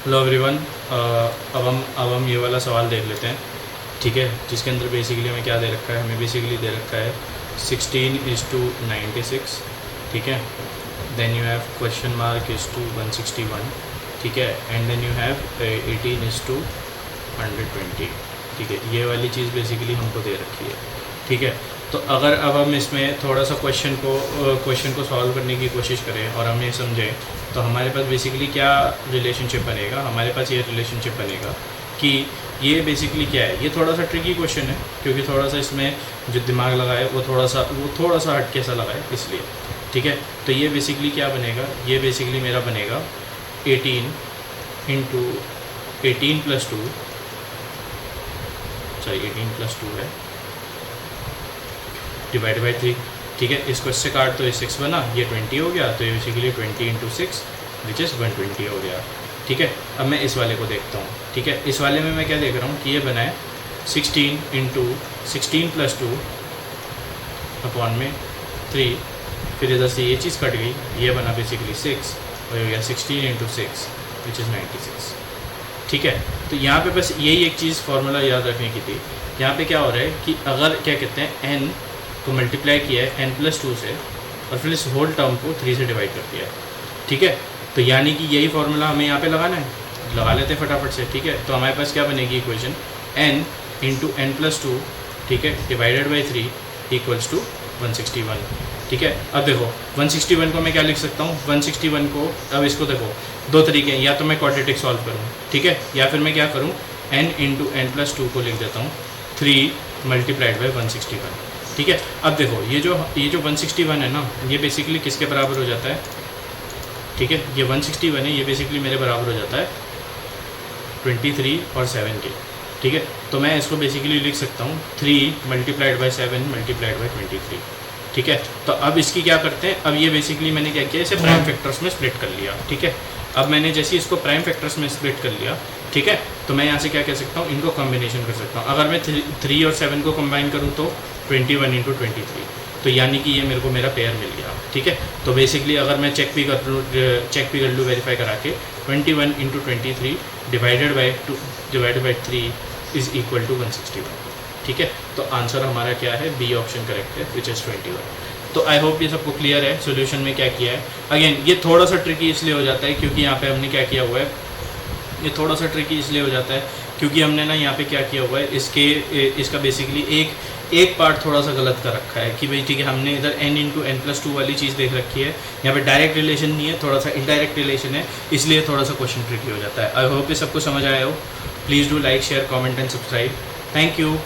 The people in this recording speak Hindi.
Hello everyone. अब हम ये वाला सवाल देख लेते हैं, ठीक है, जिसके अंदर बेसिकली हमें क्या दे रखा है। हमें बेसिकली दे रखा है 16:96, ठीक है। Then you have question mark (161), ठीक है, एंड देन यू हैव 18:120, ठीक है। ये वाली चीज़ बेसिकली हमको दे रखी है, ठीक है। तो अगर अब हम इसमें थोड़ा सा क्वेश्चन को सॉल्व करने की कोशिश करें और हम ये समझें, तो हमारे पास बेसिकली क्या रिलेशनशिप बनेगा। हमारे पास ये रिलेशनशिप बनेगा कि ये बेसिकली क्या है। ये थोड़ा सा ट्रिकी क्वेश्चन है, क्योंकि थोड़ा सा इसमें जो दिमाग लगाए वो थोड़ा सा हटके सा लगाए, इसलिए, ठीक है। तो ये बेसिकली क्या बनेगा, ये बेसिकली मेरा बनेगा 18 इंटू 18 + 2, सॉरी 18 + 2 है, डिवाइड बाई 3, ठीक है। इसको इससे काट तो ये 6 बना, ये 20 हो गया, तो ये बेसिकली 20 × 6 विच इज़ 120 हो गया, ठीक है। अब मैं इस वाले को देखता हूँ, ठीक है। इस वाले में मैं क्या देख रहा हूँ कि ये बना है 16 × 16 + 2 अपॉन में 3, फिर इधर से ये चीज़ कट गई, ये बना बेसिकली 6 और हो गया 16 × 6 विच इज़ 96, ठीक है। तो यहाँ पे बस यही एक चीज़ फार्मूला याद रखने की थी। यहाँ पे क्या हो रहा है कि अगर क्या कहते हैं n को मल्टीप्लाई किया है n + 2 से और फिर इस होल टर्म को 3 से डिवाइड कर दिया है, ठीक है। तो यानी कि यही फार्मूला हमें यहाँ पे लगाना है, लगा लेते हैं फटाफट से, ठीक है। तो हमारे पास क्या बनेगी इक्वेशन, n × n + 2, ठीक है, डिवाइडेड बाई 3 = 161, ठीक है। अब देखो 161 को मैं क्या लिख सकता हूँ, 161 को, अब इसको देखो दो तरीके हैं, या तो मैं क्वाड्रेटिक सॉल्व करूँ, ठीक है, या फिर मैं क्या करूँ, n × n + 2 को लिख देता हूँ 3 × 161, ठीक है। अब देखो ये जो 161 है ना, ये बेसिकली किसके बराबर हो जाता है, ठीक है। ये 161 है, ये बेसिकली मेरे बराबर हो जाता है 23 और 7 के, ठीक है। तो मैं इसको बेसिकली लिख सकता हूँ 3 × 7 × 23, ठीक है। तो अब इसकी क्या करते हैं, अब ये बेसिकली मैंने क्या किया, इसे प्राइम फैक्टर्स में स्प्लिट कर लिया, ठीक है। अब मैंने जैसे इसको प्राइम फैक्टर्स में स्प्लिट कर लिया, ठीक है, तो मैं यहाँ से क्या कह सकता हूँ, इनको कॉम्बिनेशन कर सकता हूँ। अगर मैं 3 और 7 को कंबाइन करूँ तो 21 × 23, तो यानी कि ये मेरे को मेरा पेयर मिल गया, ठीक है। तो बेसिकली अगर मैं चेक भी कर लूँ वेरीफाई करा के, 21 × 23 divided by 3 is equal to 161, ठीक है। तो आंसर हमारा क्या है, बी ऑप्शन करेक्ट है, विच इज़ 21। तो आई होप ये सबको क्लियर है सॉल्यूशन में क्या किया है। अगेन ये थोड़ा सा ट्रिकी इसलिए हो जाता है क्योंकि यहाँ पे हमने क्या किया हुआ है, ये थोड़ा सा ट्रिकी इसलिए हो जाता है क्योंकि हमने ना यहाँ पे क्या किया हुआ है, इसका बेसिकली एक पार्ट थोड़ा सा गलत कर रखा है कि भाई ठीक है, हमने इधर n × n + 2 वाली चीज़ देख रखी है, यहाँ पे डायरेक्ट रिलेशन नहीं है, थोड़ा सा इनडायरेक्ट रिलेशन है, इसलिए थोड़ा सा क्वेश्चन ट्रिकी हो जाता है। आई होप ये सबको समझ आया हो। Please do like, share, comment and subscribe. Thank you.